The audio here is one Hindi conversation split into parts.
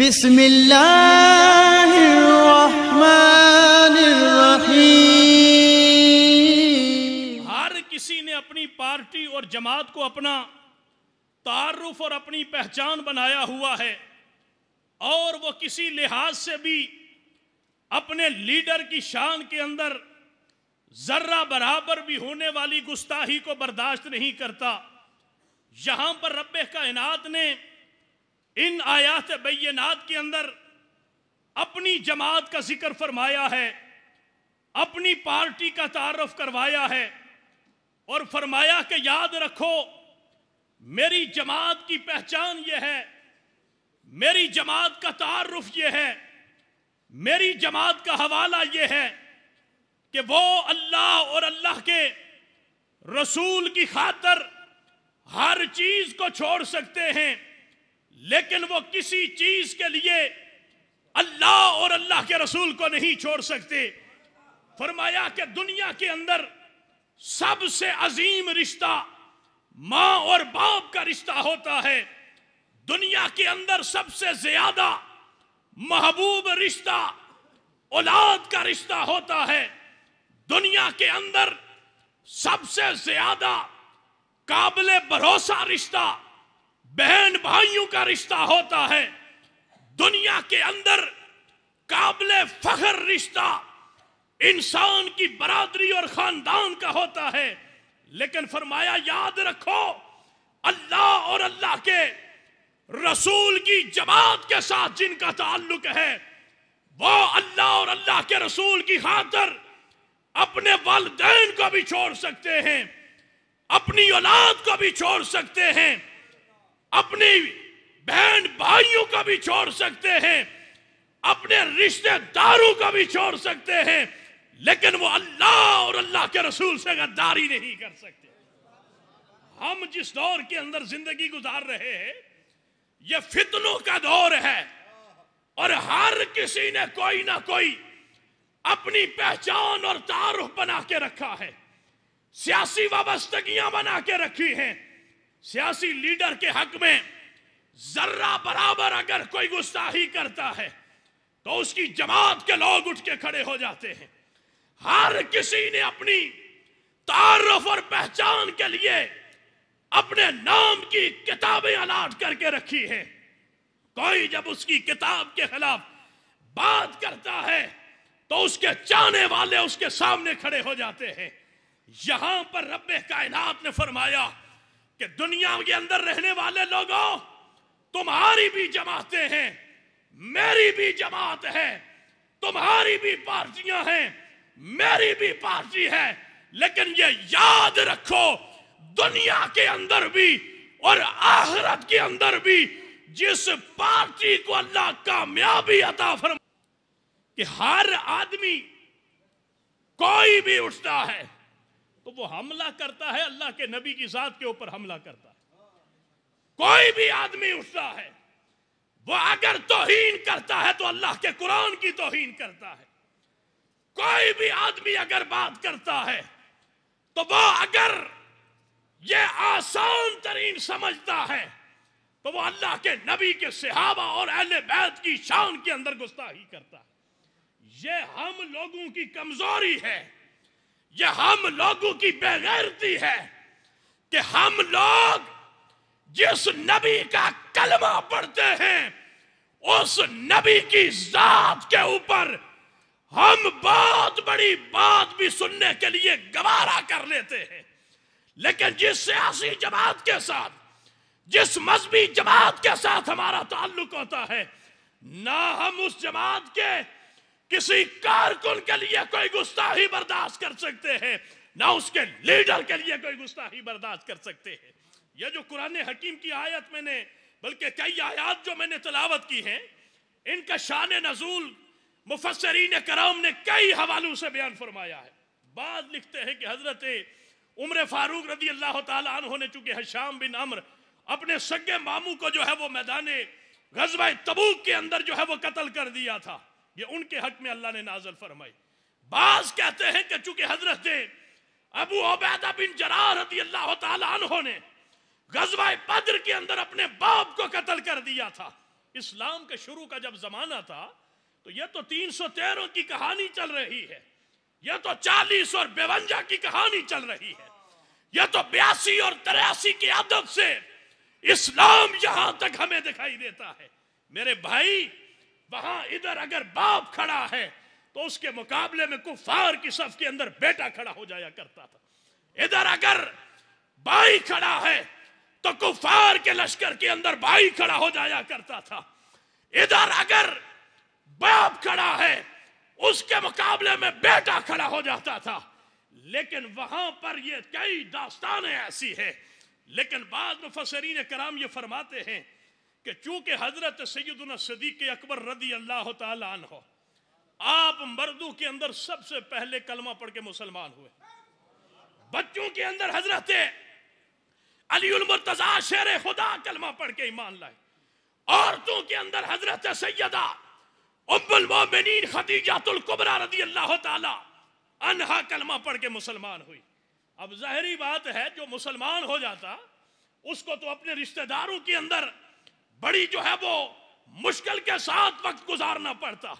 बिस्मिल्लाहिर्रहमानिर्रहीम। हर किसी ने अपनी पार्टी और जमात को अपना तारुफ और अपनी पहचान बनाया हुआ है और वो किसी लिहाज से भी अपने लीडर की शान के अंदर जर्रा बराबर भी होने वाली गुस्ताही को बर्दाश्त नहीं करता। यहां पर रब्बे कायनात ने इन आयात बैयनात के अंदर अपनी जमात का जिक्र फरमाया है, अपनी पार्टी का तारुफ करवाया है और फरमाया कि याद रखो मेरी जमात की पहचान यह है, मेरी जमात का तारुफ यह है, मेरी जमात का हवाला यह है कि वो अल्लाह और अल्लाह के रसूल की खातर हर चीज को छोड़ सकते हैं, लेकिन वो किसी चीज के लिए अल्लाह और अल्लाह के रसूल को नहीं छोड़ सकते। फरमाया कि दुनिया के अंदर सबसे अजीम रिश्ता मां और बाप का रिश्ता होता है। दुनिया के अंदर सबसे ज्यादा महबूब रिश्ता औलाद का रिश्ता होता है। दुनिया के अंदर सबसे ज्यादा काबिले भरोसा रिश्ता बहन भाइयों का रिश्ता होता है। दुनिया के अंदर काबिले फख्र रिश्ता इंसान की बरादरी और खानदान का होता है। लेकिन फरमाया याद रखो अल्लाह और अल्लाह के रसूल की जमात के साथ जिनका ताल्लुक है वो अल्लाह और अल्लाह के रसूल की खातिर अपने वालिदैन को भी छोड़ सकते हैं, अपनी औलाद को भी छोड़ सकते हैं, अपनी बहन भाइयों को भी छोड़ सकते हैं, अपने रिश्तेदारों को भी छोड़ सकते हैं, लेकिन वो अल्लाह और अल्लाह के रसूल से गद्दारी नहीं कर सकते। हम जिस दौर के अंदर जिंदगी गुजार रहे हैं ये फितनों का दौर है और हर किसी ने कोई ना कोई अपनी पहचान और तारुफ बना के रखा है, सियासी वाबस्तगियां बना के रखी हैं। सियासी लीडर के हक में जर्रा बराबर अगर कोई गुस्ताही करता है तो उसकी जमात के लोग उठ के खड़े हो जाते हैं। हर किसी ने अपनी तारुफ और पहचान के लिए अपने नाम की किताबें अलाट करके रखी है। कोई जब उसकी किताब के खिलाफ बात करता है तो उसके चाहने वाले उसके सामने खड़े हो जाते हैं। यहां पर रब्बे कायनात ने फरमाया कि दुनिया के अंदर रहने वाले लोगों तुम्हारी भी जमातें हैं, मेरी भी जमात है, तुम्हारी भी पार्टियां हैं, मेरी भी पार्टी है, लेकिन ये याद रखो दुनिया के अंदर भी और आखिरत के अंदर भी जिस पार्टी को अल्लाह कामयाबी अता फरमा कि हर आदमी कोई भी उठता है तो वो हमला करता है, अल्लाह के नबी की जात के ऊपर हमला करता है। कोई भी आदमी उठता है वो अगर तौहीन करता है तो अल्लाह के कुरान की तौहीन करता है। कोई भी आदमी अगर बात करता है तो वो अगर ये आसान तरीन समझता है तो वो अल्लाह के नबी के सहाबा और अहले बैत की शान के अंदर गुस्ताही करता है। ये हम लोगों की कमजोरी है, ये हम लोगों की बेगैरती है कि हम लोग जिस नबी का कलमा पढ़ते हैं उस नबी की जात के ऊपर हम बहुत बड़ी बात भी सुनने के लिए गवारा कर लेते हैं। लेकिन जिस सियासी जमात के साथ, जिस मजहबी जमात के साथ हमारा ताल्लुक होता है, ना हम उस जमात के किसी कारकुन के लिए कोई गुस्ताही बर्दाश्त कर सकते हैं, ना उसके लीडर के लिए कोई गुस्ताही बर्दाश्त कर सकते हैं। यह जो कुरान हकीम की आयत मैंने, बल्कि कई आयत जो मैंने तिलावत की हैं, इनका शान नज़ूल मुफस्सिरीन कराम ने कई हवालों से बयान फरमाया है। बाद लिखते हैं कि हजरत उमर फारूक रदी अल्लाह ताला अन्हु ने चूंकि हिशाम बिन अम्र अपने सगे मामू को जो है वो मैदाने गज़वा तबूक के अंदर जो है वो कत्ल कर दिया था, ये उनके हक में अल्लाह ने नाज़िल फरमाई। बाज कहते हैं कि चूंकि हजरत अबू उबैदा बिन जराह रदी अल्लाह ताला अन्हु ने गज़वा बद्र के अंदर अपने बाप को कत्ल कर दिया था, इस्लाम के शुरू का जब जमाना था तो यह तो 313 की कहानी चल रही है, यह तो 40 और 52 की कहानी चल रही है, यह तो 82 और 83 की आदत से इस्लाम यहां तक हमें दिखाई देता है। मेरे भाई, वहां इधर अगर बाप खड़ा है तो उसके मुकाबले में कुफार की सफ के अंदर बेटा खड़ा हो जाया करता था। इधर अगर भाई खड़ा है तो कुफार के लश्कर के अंदर भाई खड़ा हो जाया करता था। इधर अगर बाप खड़ा है उसके मुकाबले में बेटा खड़ा हो जाता था। लेकिन वहां पर ये कई दास्तानें ऐसी है, लेकिन बाद मुफस्सिरीन कराम ये फरमाते हैं कि चूंकि हजरत सैयदुना सिद्दीक़ अकबर रदी अल्लाह तआला अन्हु आप मर्दों के अंदर सबसे पहले कलमा पढ़ के मुसलमान हुए, बच्चों के अंदर हजरत अलीउल मुर्तजा शेर खुदा कलमा पढ़ के ईमान लाए, औरतों के अंदर हजरत सैयदा उम्मुल मोमिनीन खदीजातुल कुबरा रदी अल्लाह तआला अन्हा कलमा पढ़ के मुसलमान हुई। अब जाहिरी बात है जो मुसलमान हो जाता उसको तो अपने रिश्तेदारों के अंदर बड़ी जो है वो मुश्किल के साथ वक्त गुजारना पड़ता।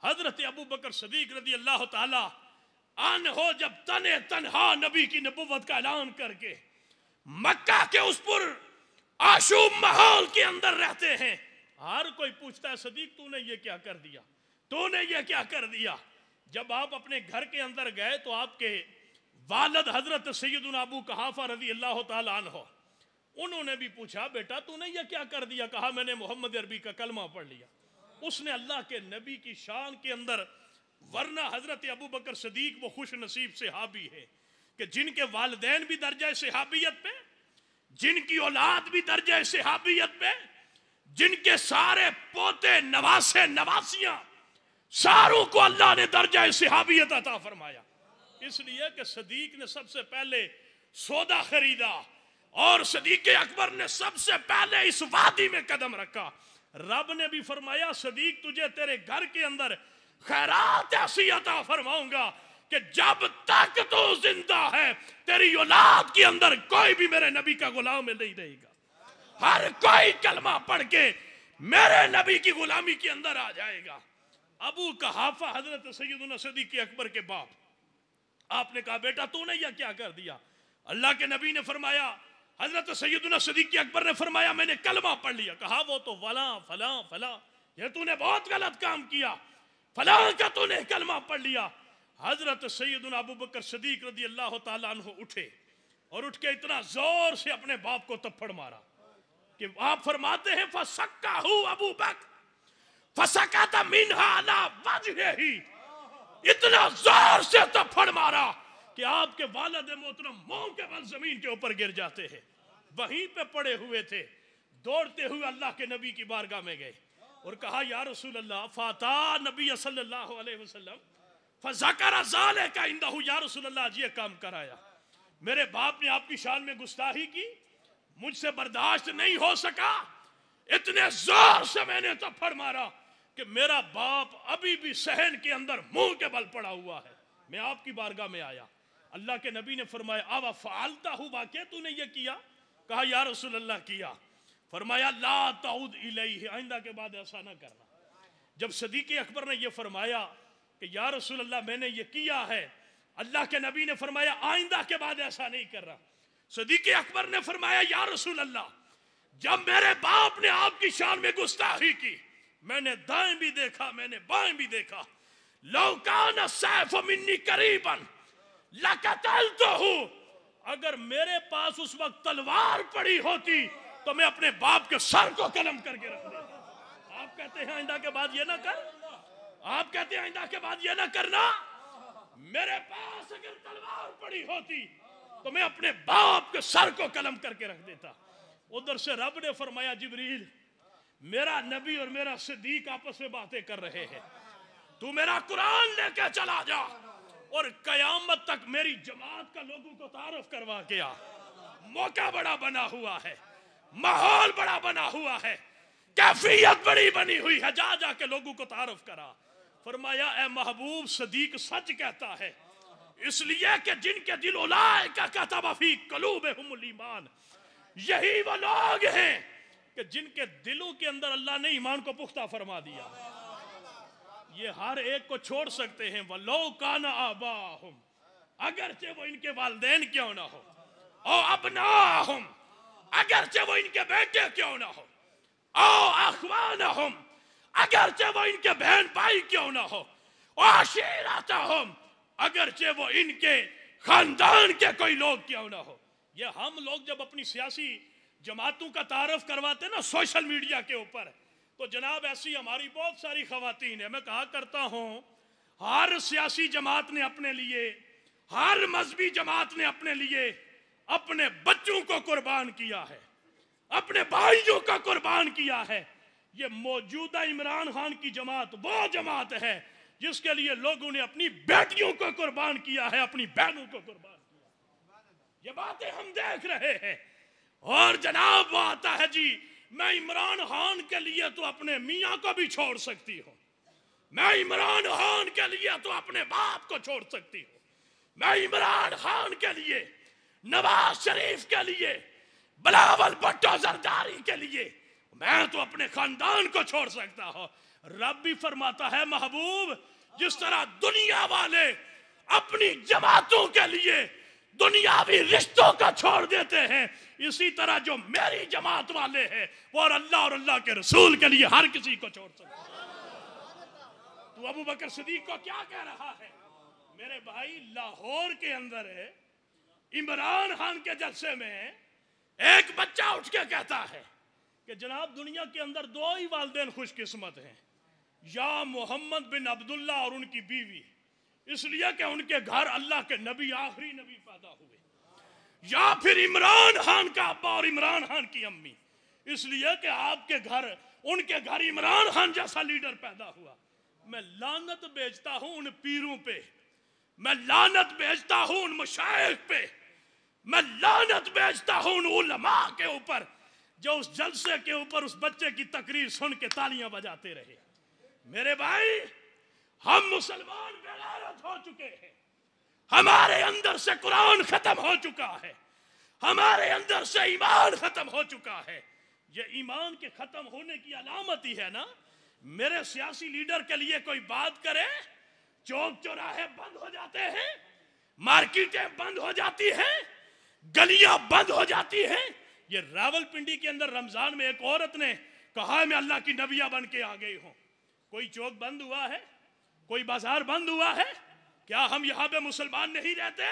हजरत अबू बकर सिद्दीक रदी अल्लाह ताला अन्हो जब तने तन्हा नबी की नबुव्वत का ऐलान करके मक्का के उस पुर आशूब माहौल के अंदर रहते हैं, हर कोई पूछता है सिद्दीक तूने ये क्या कर दिया, तूने ये क्या कर दिया। जब आप अपने घर के अंदर गए तो आपके वालिद हजरत सैयदुना अबू कहाफा रजी अल्लाह ताला अन्हु उन्होंने भी पूछा बेटा तूने ये क्या कर दिया। कहा मैंने मोहम्मद अरबी का कलमा पढ़ लिया। उसने अल्लाह के नबी की शान के अंदर, वरना हजरत अबू बकर सिद्दीक वो खुश नसीब सहाबी है कि जिनके वालिदैन भी दर्जा सहाबियत पे, जिनकी औलाद भी दर्जा सहाबियत पे, जिनके सारे पोते नवासे नवासियां सारों को अल्लाह ने दर्जा सहाबियत अता फरमाया। इसलिए कि सिद्दीक ने सबसे पहले सौदा खरीदा और सिद्दीक अकबर ने सबसे पहले इस वादी में कदम रखा। रब ने भी फरमाया सिद्दीक तुझे तेरे घर के अंदर खैरात ऐसी अता फरमाऊंगा कि जब तक तू जिंदा है तेरी औलाद के अंदर कोई भी मेरे नबी का गुलाम नहीं रहेगा। हर कोई कलमा पढ़ के मेरे नबी की गुलामी के अंदर आ जाएगा। अबू कहाफा हजरत सैयदुना सिद्दीक अकबर के बाप, आपने कहा बेटा तूने यह क्या कर दिया। अल्लाह के नबी ने फरमाया, हजरत सैयदुना सिद्दीक अकबर ने फरमाया मैंने कलमा पढ़ लिया। कहा वो तो फला फला फला, ये तूने बहुत गलत काम किया, फला का तूने कलमा पढ़ लिया। हजरत सैयदुना अबू बकर सिद्दीक रदी अल्लाह ताला अन्हु उठे और उठ के इतना जोर से अपने बाप को थप्पड़ मारा कि आप फरमाते हैं फसक्काहु अबू बकर फसकता मिनहा अला वजहिही, इतना जोर से थप्पड़ मारा कि आपके वालिद मोहतरम मुंह के बल जमीन के ऊपर गिर जाते हैं। वहीं पे पड़े हुए थे, दौड़ते हुए अल्लाह के नबी की बारगाह में गए और कहा या रसूल अल्लाह फाता नबी सल्लल्लाहु अलैहि वसल्लम फज़करा ज़ालिका इंदहु, या रसूल अल्लाह जी ये काम कराया, मेरे बाप ने आपकी शान में गुस्ताखी की, मुझसे बर्दाश्त नहीं हो सका, इतने जोर से मैंने थप्पड़ मारा कि मेरा बाप अभी भी सहन के अंदर मुंह के बल पड़ा हुआ है। मैं आपकी बारगाह में आया, अल्लाह के नबी ने फरमाया अब फालता हूँ वाकई तूने ये किया। कहा या रसूल अल्लाह किया। फरमाया ला ताउद इलैहि, आइंदा के बाद ऐसा ना करना। जब सिद्दीक अकबर ने यह फरमाया कि या रसूल अल्लाह मैंने ये किया है, अल्लाह के नबी ने फरमाया आइंदा के बाद ऐसा नहीं कर रहा। सिद्दीक अकबर ने फरमाया या रसूल अल्लाह जब मेरे बाप ने आपकी शान में गुस्ताखी की, मैंने दाएं भी देखा मैंने बाएं भी देखा, लौ कान सैफ मिन्नी करीबन लकतलतहु, अगर मेरे पास उस वक्त तलवार पड़ी होती तो मैं अपने बाप के सर को कलम करके रख देता। आप कहते हैं आइंदा के बाद ये ना कर, आप कहते हैं आइंदा के बाद ये ना करना, मेरे पास अगर तलवार पड़ी होती तो मैं अपने बाप के सर को कलम करके रख देता। उधर से रब ने फरमाया जिब्रील मेरा नबी और मेरा सिद्दीक आपस में बातें कर रहे हैं, तू मेरा कुरान लेके चला जा और कयामत तक मेरी जमात का लोगों को तारुफ करवा के आ। मौका बड़ा बना हुआ है, माहौल बड़ा बना हुआ है, कैफियत बड़ी बनी हुई है, जा जा के लोगों को तारुफ करा। फरमाया ए महबूब सिद्दीक सच कहता है, इसलिए कि जिनके दिल उलाइका कतब फी कुलूबिहिमुल ईमान, यही वो लोग हैं कि जिनके दिलों के अंदर अल्लाह ने ईमान को पुख्ता फरमा दिया, ये हर एक को छोड़ सकते हैं। वलो काना आबाहुम, अगरचे वो इनके वालिदैन क्यों ना हो, और अबनाहुम, अगरचे वो इनके बेटे क्यों ना हो, और अखवानहुम, अगरचे वो इनके बहन भाई क्यों ना हो, और अशीरतहुम, अगरचे वो इनके खानदान के कोई लोग क्यों ना हो। ये हम लोग जब अपनी सियासी जमातों का तारफ करवाते ना सोशल मीडिया के ऊपर, तो जनाब ऐसी हमारी बहुत सारी खवातीन है। मैं कहा करता हूं, हर सियासी जमात ने अपने लिए, हर मजहबी जमात ने अपने लिए अपने बच्चों को कुर्बान किया है, अपने भाइयों को कुर्बान किया है। ये मौजूदा इमरान खान की जमात वो जमात है जिसके लिए लोगों ने अपनी बेटियों को कुर्बान किया है, अपनी बहनों को कुर्बान किया। ये बातें हम देख रहे हैं। और जनाब वो आता है जी, मैं इमरान खान के लिए तो अपने मियाँ को भी छोड़ सकती हूँ, मैं इमरान खान के लिए तो अपने बाप को छोड़ सकती हूँ, मैं इमरान खान के लिए, नवाज शरीफ के लिए, बिलावल भुट्टो जरदारी के लिए मैं तो अपने खानदान को छोड़ सकता हूँ। रब भी फरमाता है, महबूब जिस तरह दुनिया वाले अपनी जमातों के लिए दुनियावी रिश्तों का छोड़ देते हैं, इसी तरह जो मेरी जमात वाले हैं वो और अल्लाह के रसूल के लिए हर किसी को छोड़ सकते हैं। तो अबू बकर सिद्दीक को क्या कह रहा है? मेरे भाई, लाहौर के अंदर है इमरान खान के जलसे में एक बच्चा उठ के कहता है कि जनाब दुनिया के अंदर दो ही वालिदैन खुशकिस्मत हैं, या मोहम्मद बिन अब्दुल्ला और उनकी बीवी, इसलिए कि उनके घर अल्लाह के नबी आखिरी नबी पैदा हुए, या फिर इमरान खान का अब्बा और इमरान खान की अम्मी, इसलिए कि आपके घर, उनके घर इमरान खान जैसा लीडर पैदा हुआ। मैं लानत भेजता हूं उन पीरों पे, मैं लानत भेजता हूं उन मशाइख पे, मैं लानत भेजता हूं उन उलमा के ऊपर जो उस जलसे के ऊपर उस बच्चे की तकरीर सुन के तालियां बजाते रहे। मेरे भाई, हम मुसलमान बेगैरत हो चुके हैं, हमारे अंदर से कुरान खत्म हो चुका है, हमारे अंदर से ईमान खत्म हो चुका है। ये ईमान के खत्म होने की अलामत ही है ना। मेरे सियासी लीडर के लिए कोई बात करे, चौक चौराहे बंद हो जाते हैं, मार्केटें बंद हो जाती हैं, गलियां बंद हो जाती हैं। ये रावलपिंडी के अंदर रमजान में एक औरत ने कहा मैं अल्लाह की नबिया बन के आ गई हूं। कोई चौक बंद हुआ है, कोई बाजार बंद हुआ है? क्या हम यहाँ पे मुसलमान नहीं रहते?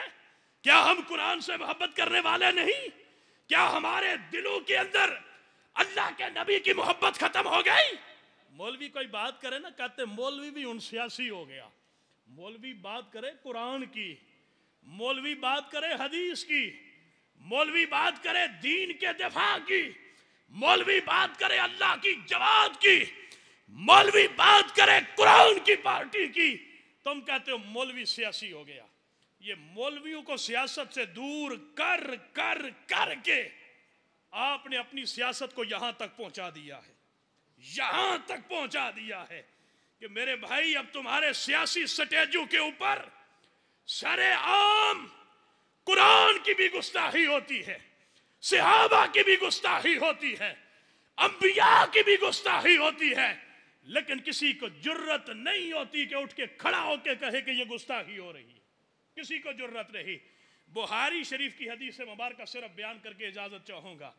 क्या हम कुरान से मोहब्बत करने वाले नहीं? क्या हमारे दिलों के अंदर अल्लाह के नबी की मोहब्बत खत्म हो गई? मौलवी कोई बात करे ना, कहते मौलवी भी उन सियासी हो गया। मौलवी बात करे कुरान की, मौलवी बात करे हदीस की, मौलवी बात करे दीन के दिफा की, मौलवी बात करे अल्लाह की जमात की, मौलवी बात करे कुरान की पार्टी की, तुम कहते हो मौलवी सियासी हो गया। ये मौलवियों को सियासत से दूर कर कर कर के आपने अपनी सियासत को यहां तक पहुंचा दिया है, यहां तक पहुंचा दिया है कि मेरे भाई अब तुम्हारे सियासी स्टेजों के ऊपर सरेआम कुरान की भी गुस्ताखी होती है, सहाबा की भी गुस्ताखी होती है, अंबिया की भी गुस्ताखी होती है, लेकिन किसी को जुर्रत नहीं होती कि उठ के खड़ा होके कहे कि ये गुस्ताखी हो रही है। किसी को जुर्रत नहीं। बुखारी शरीफ की हदीस मुबारक सिर्फ बयान करके इजाजत चाहूंगा।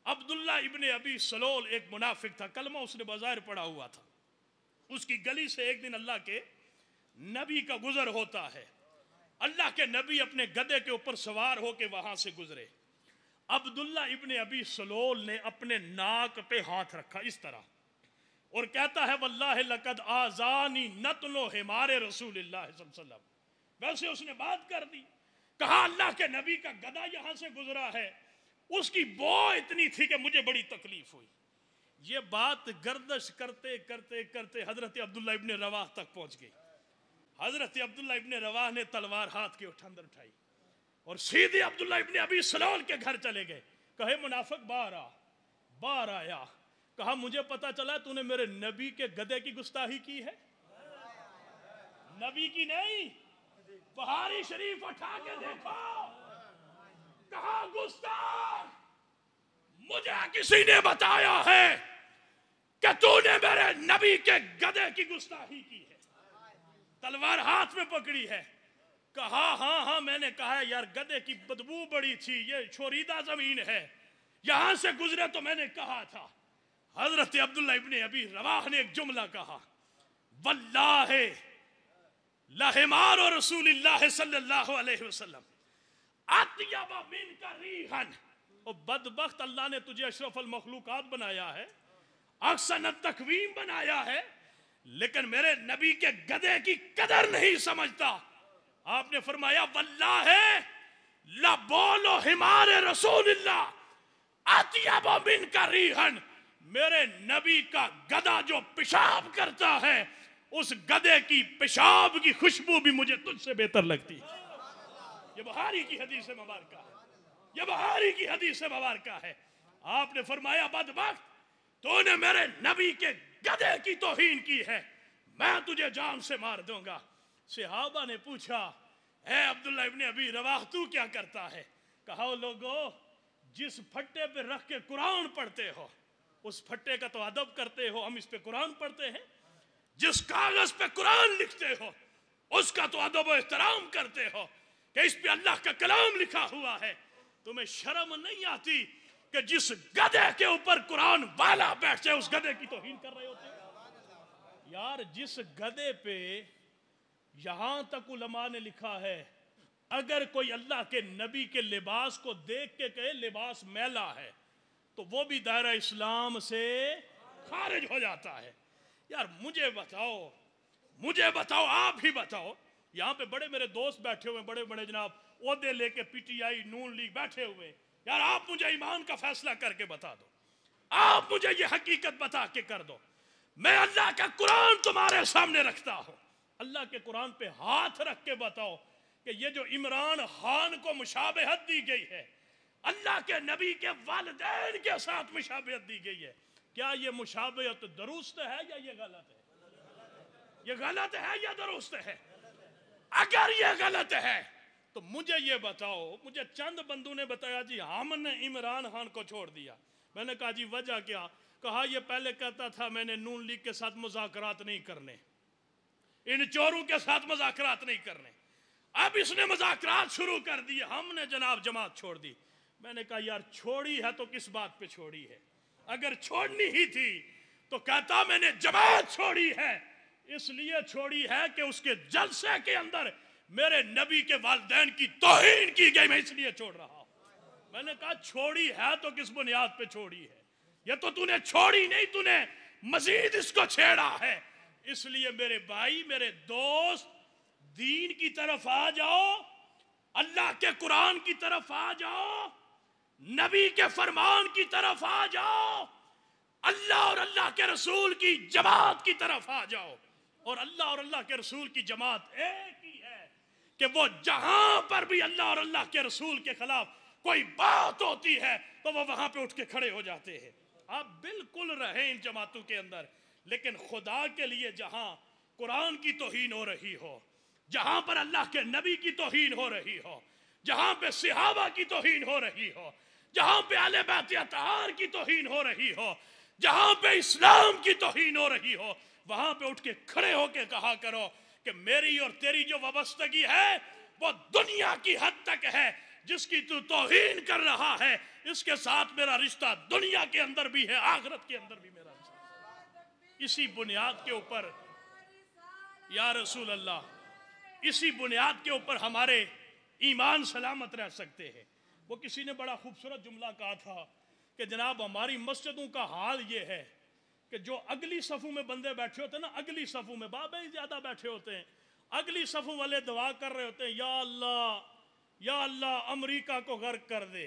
अब्दुल्ला इब्ने अबी सलोल एक मुनाफिक था, कलमा उसने बाजार पड़ा हुआ था। उसकी गली से एक दिन अल्लाह के नबी का गुजर होता है। अल्लाह के नबी अपने गधे के ऊपर सवार होके वहां से गुजरे। अब्दुल्ला इब्ने अबी सलोल ने अपने नाक पे हाथ रखा इस तरह और कहता है वल्लाहि लक़द आज़ानी नतलो हिमारे रसूलिल्लाह सल्लल्लाहु अलैहि वसल्लम। वैसे उसने बात कर दी, कहा अल्लाह के नबी का गधा यहां से गुजरा है, उसकी बो इतनी थी कि मुझे बड़ी तकलीफ हुई। ये बात गर्दश करते करते करते हजरत अब्दुल्ला इब्ने रवाह तक पहुंच गई। हजरत अब्दुल्ला इब्ने रवाह ने तलवार हाथ के अंदर उठाई और सीधे अब्दुल्ला इब्ने अबी सलोल के घर चले गए। कहे मुनाफिक बाहर आ। बाहर आया, कहा मुझे पता चला तूने मेरे नबी के गधे की गुस्ताखी की है, नबी की नहीं। बुखारी शरीफ उठा के देखो, कहा गुस्ताख मुझे किसी ने बताया है कि तूने मेरे नबी के गधे की गुस्ताखी की है। तलवार हाथ में पकड़ी है, कहा हाँ हाँ, मैंने कहा यार गधे की बदबू बड़ी थी, ये शोरीदा जमीन है, यहां से गुजरे तो मैंने कहा था। हजरत अब्दुल्ला इब्ने अबी रवाह ने एक जुमला कहा, वल्लाहि लहिमार और रसूलिल्लाह सल्लल्लाहु अलैहि वसल्लम अत्यबा मिनका रीहन। ओ बदबख्त, अल्लाह ने तुझे अशरफुल मखलूकात बनाया है, अहसन तकवीम बनाया है, लेकिन मेरे नबी के गधे की कदर नहीं समझता। आपने फरमाया वल्लाहि ला बोलो हिमारे रसूलिल्लाह अत्यबा मिनका रीहन। मेरे नबी का गधा जो पेशाब करता है, उस गधे की पेशाब की खुशबू भी मुझे तुझसे बेहतर लगती है। ये बुखारी की हदीस मुबारक है, ये बुखारी की हदीस मुबारक है। आपने फरमाया बदबख्त, तूने मेरे नबी के गधे की तौहीन की है, मैं तुझे जान से मार दूंगा। सहाबा ने पूछा, ए अब्दुल्ला इब्ने अबी रवाह तू क्या करता है? कहा लोगो, जिस फट्टे पे रख के कुरान पढ़ते हो उस फट्टे का तो अदब करते हो, हम इस पे कुरान पढ़ते हैं। जिस कागज पे कुरान लिखते हो उसका तो अदब और एहतराम करते हो कि इस पे अल्लाह का कलाम लिखा हुआ है। तुम्हें शर्म नहीं आती कि जिस गधे के ऊपर कुरान वाला बैठ जाए उस गधे की तौहीन कर रहे होते हो? यार जिस गधे पे यहां तक उलमा ने लिखा है, अगर कोई अल्लाह के नबी के लिबास को देख के कहे लिबास मैला है तो वो भी दायरा इस्लाम से खारिज हो जाता है। यार मुझे बताओ, आप ही बताओ, यहाँ पे बड़े मेरे दोस्त बैठे हुए, बड़े बड़े जनाब ओहदे लेके पीटीआई नून लीग बैठे हुए। यार आप मुझे ईमान का फैसला करके बता दो, आप मुझे ये हकीकत बता के कर दो। मैं अल्लाह का कुरान तुम्हारे सामने रखता हूँ, अल्लाह के कुरान पे हाथ रख के बताओ कि ये जो इमरान खान को मुशाबहत दी गई है, अल्लाह के नबी के वालिदैन के साथ मुशाबहत दी गई है, क्या ये मुशाबहत दुरुस्त है या ये गलत है? ये गलत है या दुरुस्त है? अगर ये गलत है तो मुझे ये बताओ। मुझे चंद बंदों ने बताया जी हमने इमरान खान को छोड़ दिया। मैंने कहा जी वजह क्या? कहा ये पहले कहता था मैंने नून लीग के साथ मुज़ाकरात नहीं करने, इन चोरों के साथ मुज़ाकरात नहीं करने, अब इसने मुज़ाकरात शुरू कर दिए, हमने जनाब जमात छोड़ दी। मैंने कहा यार छोड़ी है तो किस बात पे छोड़ी है? अगर छोड़नी ही थी तो कहता मैंने जमात छोड़ी है, इसलिए छोड़ी है कि उसके जलसे के अंदर मेरे नबी के वालिदैन की तौहीन की गई, मैं इसलिए छोड़ रहा हूं। मैंने कहा छोड़ी है तो किस बुनियाद पे छोड़ी है? ये तो तूने छोड़ी नहीं, तूने मजीद इसको छेड़ा है। इसलिए मेरे भाई, मेरे दोस्त, दीन की तरफ आ जाओ, अल्लाह के कुरान की तरफ आ जाओ, नबी के फरमान की तरफ आ जाओ, अल्लाह और अल्लाह के रसूल की जमात की तरफ आ जाओ। और अल्लाह और अल्लाह के रसूल की जमात एक ही है कि वो जहां पर भी अल्लाह और अल्लाह के रसूल के खिलाफ कोई बात होती है तो वो वहां पे उठ के खड़े हो जाते हैं। आप बिल्कुल रहे इन जमातों के अंदर, लेकिन खुदा के लिए जहां कुरान की तौहीन हो रही हो, जहां पर अल्लाह के नबी की तौहीन हो रही हो, जहां पे सहाबा की तौहीन हो रही हो, जहां पे अहले बैत अतहार की तौहीन हो रही हो, जहां पे इस्लाम की तौहीन हो रही हो, वहां पे उठ के खड़े होके कहा करो कि मेरी और तेरी जो वाबस्तगी है वो दुनिया की हद तक है, जिसकी तू तौहीन कर रहा है इसके साथ मेरा रिश्ता दुनिया के अंदर भी है, आखिरत के अंदर भी मेरा रिश्ता। इसी बुनियाद के ऊपर या रसूल अल्लाह, इसी बुनियाद के ऊपर हमारे ईमान सलामत रह सकते हैं। वो किसी ने बड़ा खूबसूरत जुमला कहा था कि जनाब हमारी मस्जिदों का हाल ये है कि जो अगली सफ़ों में बंदे बैठे होते हैं ना, अगली सफ़ों में बाबे ही ज़्यादा बैठे होते हैं, अगली सफ़ों वाले दुआ कर रहे होते हैं या अल्लाह अमेरिका को गर्क कर दे,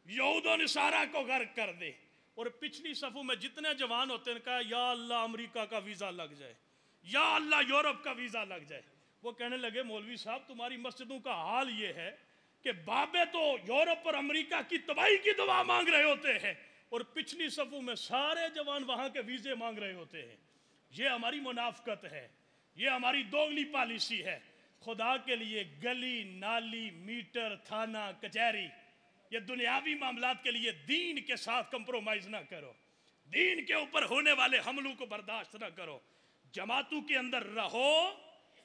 यहूद और नसारा को गर्क कर दे। और पिछली सफ़ों में जितने जवान होते हैं कहा या अल्लाह अमेरिका का वीज़ा लग जाए, या अल्लाह यूरोप का वीज़ा लग जाए। वो कहने लगे मौलवी साहब तुम्हारी मस्जिदों का हाल ये है कि बाबे तो यूरोप और अमेरिका की तबाही की दुआ मांग रहे होते हैं और पिछली सफ़ों में सारे जवान वहाँ के वीज़े मांग रहे होते हैं। ये हमारी मुनाफकत है, ये हमारी दोगली पॉलिसी है। खुदा के लिए गली नाली मीटर थाना कचहरी ये दुनियावी मामलात के लिए दीन के साथ कंप्रोमाइज ना करो, दीन के ऊपर होने वाले हमलों को बर्दाश्त ना करो। जमातों के अंदर रहो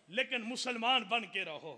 लेकिन मुसलमान बन के रहो,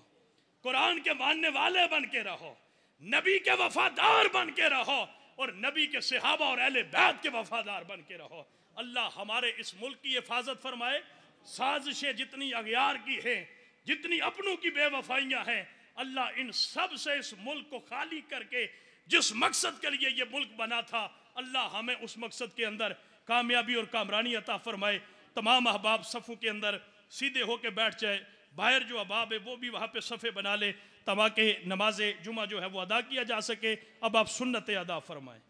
कुरान के मानने वाले बन के रहो, नबी के वफादार बन के रहो और नबी के सहाबा और अहले बैत के वफादार बन के रहो। अल्लाह हमारे इस मुल्क की हिफाजत फरमाए। साजिशें जितनी अगयार की हैं, जितनी अपनों की बेवफाइयाँ हैं, अल्लाह इन सब से इस मुल्क को खाली करके जिस मकसद के लिए ये मुल्क बना था, अल्लाह हमें उस मकसद के अंदर कामयाबी और कामरानी अता फरमाए। तमाम अहबाब सफ़ों के अंदर सीधे होके बैठ जाए, बाहर जो अहबाब है वो भी वहाँ पे सफ़े बना ले ताकि नमाज जुमा जो है वो अदा किया जा सके। अब आप सुन्नत अदा फरमाएँ।